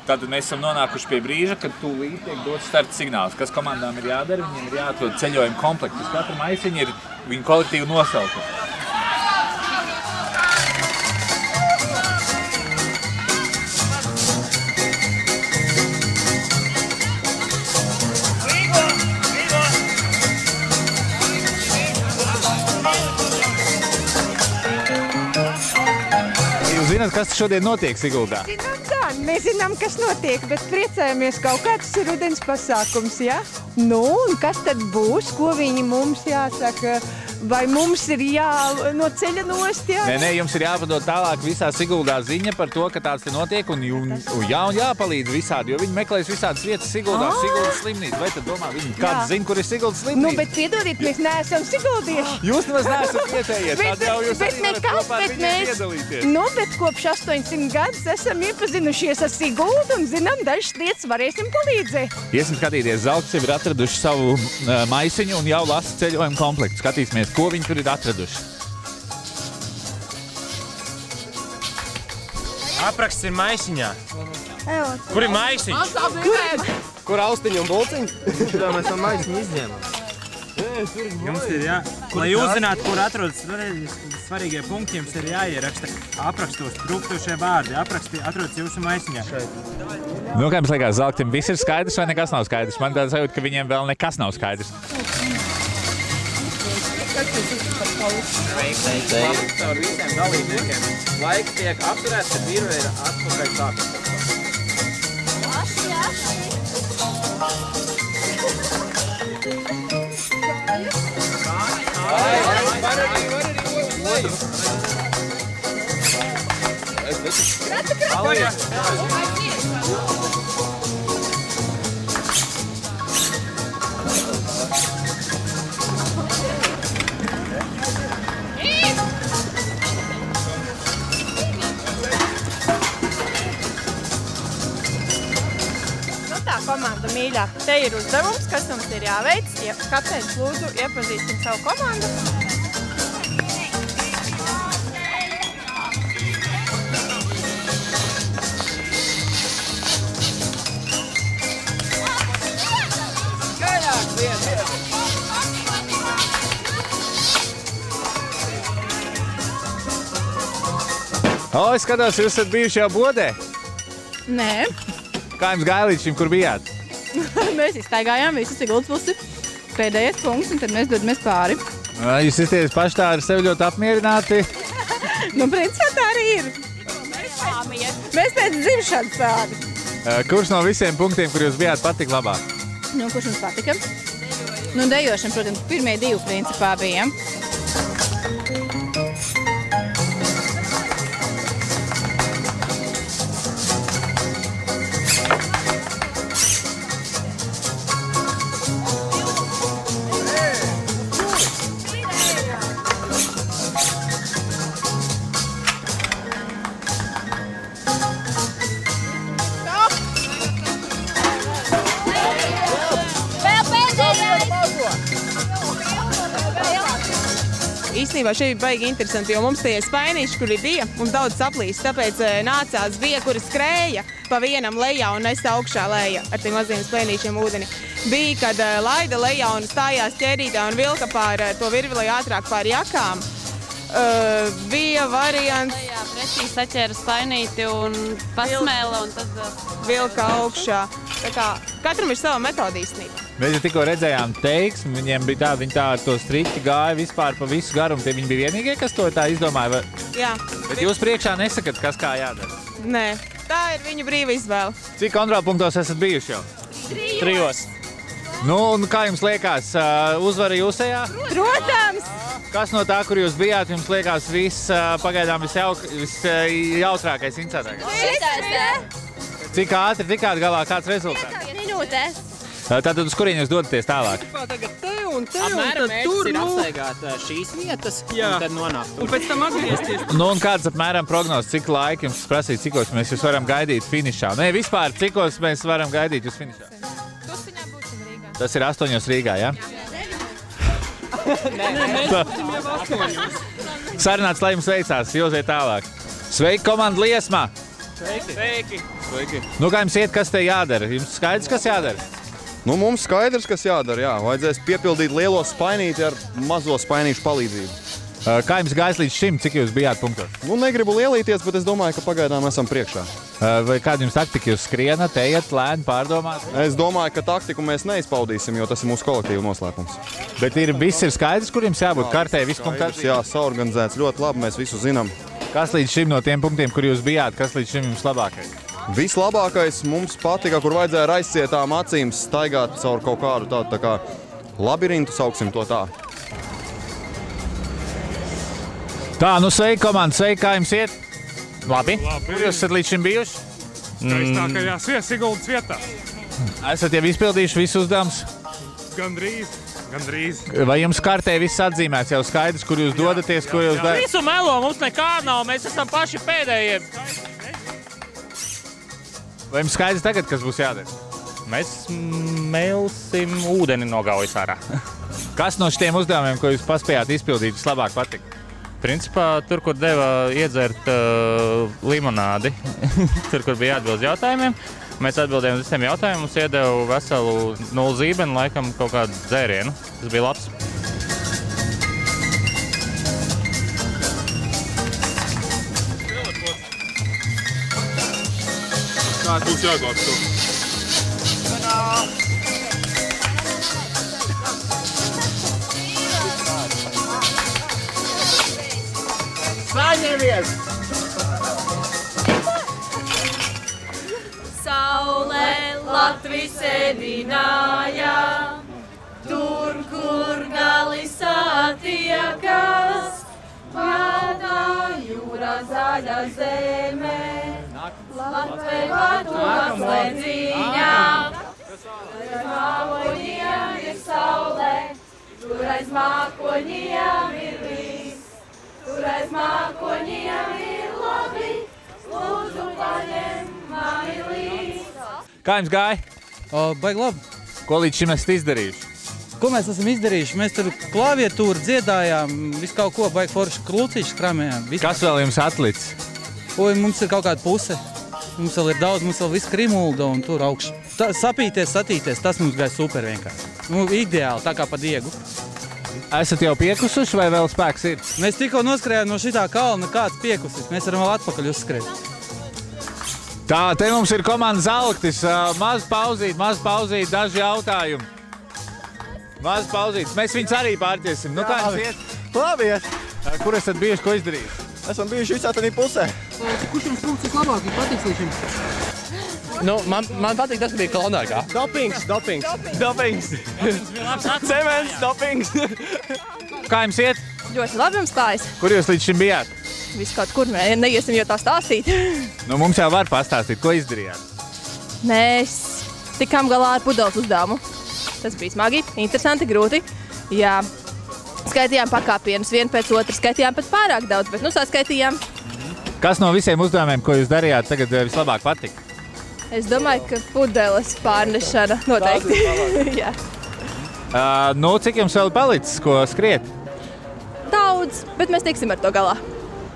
Tātad mēs esam nonākuši pie brīža, kad tūlīt tiek dots starta signāls. Kas komandām ir jādara? Viņiem ir jāatrod ceļojuma komplekts. Uz katru maisiņu ir viņu kolektīvu nosaukumu. Jūs zināt, kas šodien notiek Siguldā? Mēs zinām, kas notiek, bet priecājamies, kaut kāds ir rudens pasākums, ja? Nu, un kas tad būs, ko viņi mums jāsaka, vai mums ir no ceļa nost, jā? Nē, jums ir jāpadod tālāk visā Siguldā ziņa par to, ka tāds te notiek, un jāpalīdz visādi, jo viņi meklēs visādas vietas Siguldā, Siguldas slimnīca. Vai tad domā, viņi kāds zina, kur ir Siguldas slimnīca? Nu, bet piedodiet, mēs neesam siguldieši. Jūs nemaz neesat vietējie, tad jau jūs arī varat kopā ar viņiem piedalīties. Nu, bet kopš 800 gadus esam iepazinušies ar Siguldu un zinām, dažas lietas varēsim palīdzēt. Iesim skatīties, Zelts jau ir atraduši savu maisiņu un jau lasa ceļojumu komplektu. Skatīsimies, ko viņi tur ir atraduši. Apraksts ir maisiņā. Kur ir maisiņš? Kur austiņi un bulciņi? Jā, mēs to maisiņu izņēmām. Jums ir lai uzzinātu, kur atrodas svarīgie punkti, jums ir jāieraksta aprakstos trūkstošie vārdi. Apraksti atrodas jūsu maisiņā. Nu, kā jums liekas, Zeltim, viss ir skaidrs vai nekas nav skaidrs? Man tāda sajūta, ka viņiem vēl nekas nav skaidrs. Caur visiem dalībniekiem. Laiks tiek apturēts, kad virve ir atpakaļ sākumā. Komanda mīļā. Te ir uzdevums, kas mums ir jāveic. Kapteinis lūdzu iepazīstina savu komandu. Es skatos, jūs esat bijuši jau bodē? Nē. Kā jums gāja līdz šim, kur bijāt? Mēs izstaigājām visu Siguldas pusi. Pēdējais punkts, un tad mēs dodamies pāri. Jūs izties paši tā ar sevi ļoti apmierināti? Nu, principā tā arī ir. Mēs pēc dzimšanas tādi. Kurš no visiem punktiem, kur jūs bijāt, patika labāk? Nu, kurš mums patika? Nu, dejošana, protams, pirmie divi principā bija. Īstenībā šeit bija baigi interesanti, jo mums tie spainīši, kuri bija, mums daudz saplīst, tāpēc nācās bija, kuri skrēja pa vienam lejā un nesta augšā lejā ar tiem maziem spainīšiem ūdeni. Bija, kad laida lejā un stājās ķērītā un vilka pār to virvili ātrāk pār jakām. Bija variants... Jā, pretī saķēra spainīti un pasmēla un tad... Vilka augšā. Tā kā katram ir sava metode īstenībā. Mēs jau tikko redzējām teiksmi, viņiem bija tā, viņi tā ar to striķi gāja vispār pa visu garumu. Tie viņi bija vienīgie, kas to tā izdomāja? Jā. Bet jūs priekšā nesakat, kas kā jādara? Nē, tā ir viņu brīva izvēle. Cik kontrolpunktos esat bijuši jau? 3. Nu, un kā jums liekas, uzvara jūsējā? Protams! Kas no tā, kur jūs bijāt, jums liekas pagaidām visjautrākais, interesantākais? Cik ātri tikāt galā, kāds rezultāts? 5 minūtes. Tātad uz kurien jūs dodaties tālāk? Tagad te un tad tur ir apsteigāt šīs vietas un tad nonākt tur. Un pēc tam atgriezties. Nu, un kāds apmēram prognozes, cik laika jums prasīt, cikos mēs jūs varam gaidīt finišā? Nē, vispār, cikos mēs varam gaidīt jūs finišā? Tusiņā būsim Rīgā. Tas ir 8 Rīgā, ja? Nē, mēs būsim jau 8. Sarunāts, lai jums veicās, jūs iet tālāk. Sveiki, komanda Liesmā! Sveiki! Nu, kā jums iet, kas te jādara? Jums skaidrs, kas jādara? Nu, mums skaidrs, kas jādara, jā. Vajadzēs piepildīt lielo spainīti ar mazo spainīšu palīdzību. Kā jums gājis līdz šim? Cik jūs bijāt punktos? Nu, negribu lielīties, bet es domāju, ka pagaidām esam priekšā. Vai kāda jums taktika? Jūs skrienat, ejat, lēni pārdomāt? Es domāju, ka taktiku mēs neizpaudīsim, jo tas ir mūsu kolektīva noslēpums. Bet viss ir skaidrs, kur jums jābūt kartē, viss punktēts? Jā, saorganizēts ļoti labi, mēs visu zinām. Kas līdz šim no tiem punktiem, kur jūs bijāt, kas līdz šim jums labākais? Vislabākais mums patika, kur vajadzēja ar aizcietām acīm staigāt caur kaut kādu tādu tā kā labirintu, sauksim to tā. Tā, nu sveiki, komanda, sveiki, kā jums iet? Labi. Kur jūs esat līdz šim bijuši? Skaistākajās Siguldas vietās. Esat jau izpildījuši visus uzdevumus? Gandrīz. Vai jums kartē viss atzīmēts, jau skaidrs, kur jūs dodaties, ko jūs darat? Visu melo, mums nekā nav, mēs esam paši pēdējie. Vai jums skaidrs tagad, kas būs jādara? Mēs melsim ūdeni no gaujas ārā. Kas no šiem uzdevumiem, ko jūs paspējāt izpildīt, vislabāk patika? Principā, tur, kur deva iedzert limonādi, tur, kur bija jāatbild jautājumiem, mēs atbildējām uz visiem jautājumiem, mums iedeva veselu 0 zībeni, laikam kaut kādu dzērienu. Tas bija labs. Kāds būs jāglābs to? Saņemies! Saulē Latvijas ēdināja, tur, kur gali satiekas, melnā jūra zaļa zeme, Latvijā tuvas ledzīņā. Tur mākoņiem ir saulē, tur aiz mākoņiem ir līs, tur aiz mākoņiem ir labi, lūdzu paņem mani līdz. Kā jums gāja? Baigi labi. Ko līdz šim esat izdarījuši? Ko mēs esam izdarījuši? Mēs tur klaviatūru dziedājām, visu kaut ko baigi forši klucīši skramējām. Kas vēl jums atlicis? Oi, mums ir kaut kāda puse. Mums vēl ir daudz, mums vēl viss krimulda un tur augš. Sapīties, satīties, tas mums gāja super vienkārši. Nu, ideāli, tā kā pa Diegu. Esat jau piekusuši vai vēl spēks ir? Mēs tikko noskrējām no šitā kalna, kāds piekusis. Mēs varam vēl atpakaļ uzskriet. Tā, te mums ir komandas Alktis. Maz pauzīt, daži jautājumi. Maz pauzīt. Mēs viņus arī pārķiesim. Nu, kā jums iet? Labi iet. Kur esat bijuši, ko izdarījuši? Esam bijuši visā tādā pusē. Kurš jums punkts labāk patiks līdz šim? Nu, man patīk tas, ka bija klonārgā. Dopings. Cements, dopings. Kā jums iet? Ļoti labi jums klājas. Kur jūs līdz šim bijāt? Viss kaut kur, neiesim jau tā stāstīt. Nu, mums jau var pastāstīt, ko izdarījāt. Mēs tikām galā ar pudeles uzdevumu. Tas bija smagi, interesanti, grūti. Jā, skaitījām pakāpienus vienu pēc otru, skaitījām pat pārāk daudz, bet nu saskaitījām. Kas no visiem uzdevumiem, ko jūs darījāt, tagad vislabāk patika? Es domāju, ka pudeles pārnešana noteikti. Jā. Nu, cik jums vēl palicis, ko skriet? Daudz, bet mēs tiksim ar to galā.